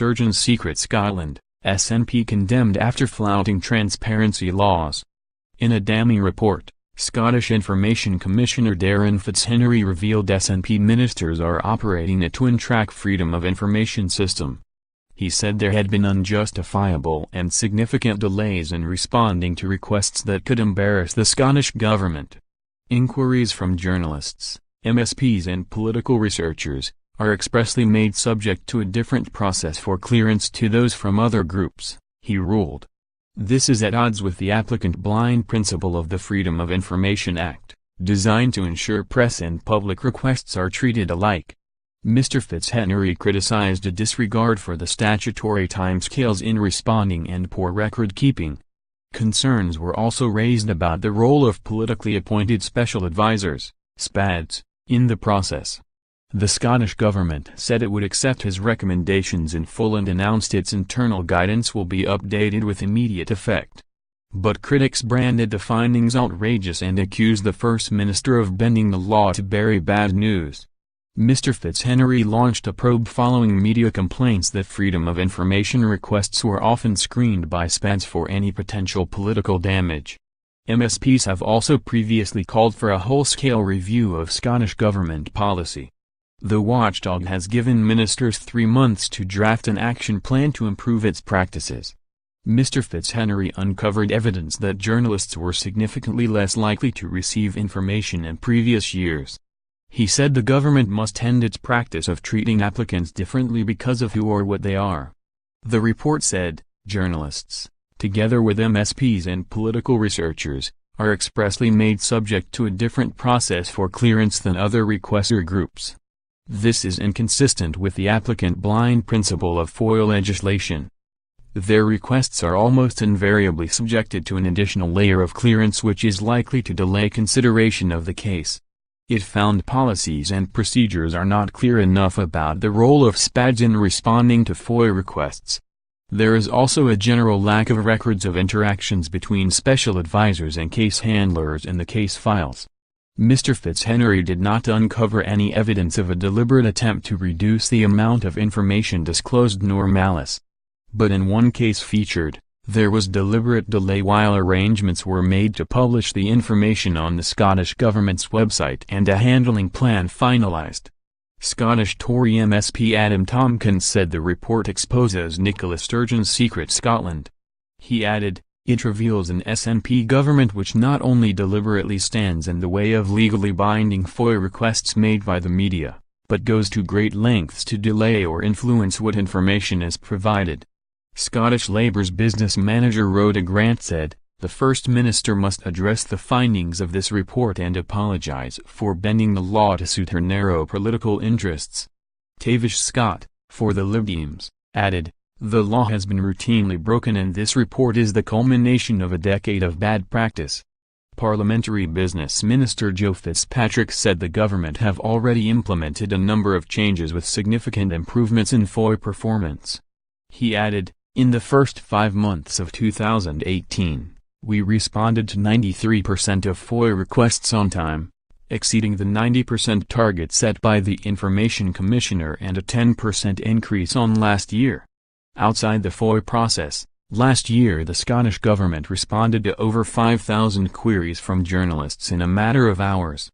Sturgeon secret Scotland, SNP condemned after flouting transparency laws. In a damning report, Scottish Information Commissioner Daren Fitzhenry revealed SNP ministers are operating a twin-track freedom of information system. He said there had been unjustifiable and significant delays in responding to requests that could embarrass the Scottish government. Inquiries from journalists, MSPs and political researchers are expressly made subject to a different process for clearance to those from other groups, he ruled. This is at odds with the applicant-blind principle of the Freedom of Information Act, designed to ensure press and public requests are treated alike. Mr. Fitzhenry criticized a disregard for the statutory timescales in responding and poor record-keeping. Concerns were also raised about the role of politically appointed special advisors, SPADs, in the process. The Scottish government said it would accept his recommendations in full and announced its internal guidance will be updated with immediate effect. But critics branded the findings outrageous and accused the First Minister of bending the law to bury bad news. Mr. Fitzhenry launched a probe following media complaints that freedom of information requests were often screened by SPADs for any potential political damage. MSPs have also previously called for a whole-scale review of Scottish government policy. The watchdog has given ministers 3 months to draft an action plan to improve its practices. Mr. Fitzhenry uncovered evidence that journalists were significantly less likely to receive information in previous years. He said the government must end its practice of treating applicants differently because of who or what they are. The report said, journalists, together with MSPs and political researchers, are expressly made subject to a different process for clearance than other requester groups. This is inconsistent with the applicant-blind principle of FOIL legislation. Their requests are almost invariably subjected to an additional layer of clearance which is likely to delay consideration of the case. It found policies and procedures are not clear enough about the role of SPADs in responding to FOIL requests. There is also a general lack of records of interactions between special advisors and case handlers in the case files. Mr. Fitzhenry did not uncover any evidence of a deliberate attempt to reduce the amount of information disclosed nor malice. But in one case featured, there was deliberate delay while arrangements were made to publish the information on the Scottish Government's website and a handling plan finalised. Scottish Tory MSP Adam Tompkins said the report exposes Nicola Sturgeon's secret Scotland. He added, it reveals an SNP government which not only deliberately stands in the way of legally binding FOIL requests made by the media, but goes to great lengths to delay or influence what information is provided. Scottish Labour's business manager Rhoda Grant said, the First Minister must address the findings of this report and apologise for bending the law to suit her narrow political interests. Tavish Scott, for the Lib Dems, added, the law has been routinely broken and this report is the culmination of a decade of bad practice. Parliamentary Business Minister Joe Fitzpatrick said the government have already implemented a number of changes with significant improvements in FOIL performance. He added, in the first 5 months of 2018, we responded to 93% of FOIL requests on time, exceeding the 90% target set by the Information Commissioner and a 10% increase on last year. Outside the FOIL process, last year the Scottish Government responded to over 5,000 queries from journalists in a matter of hours.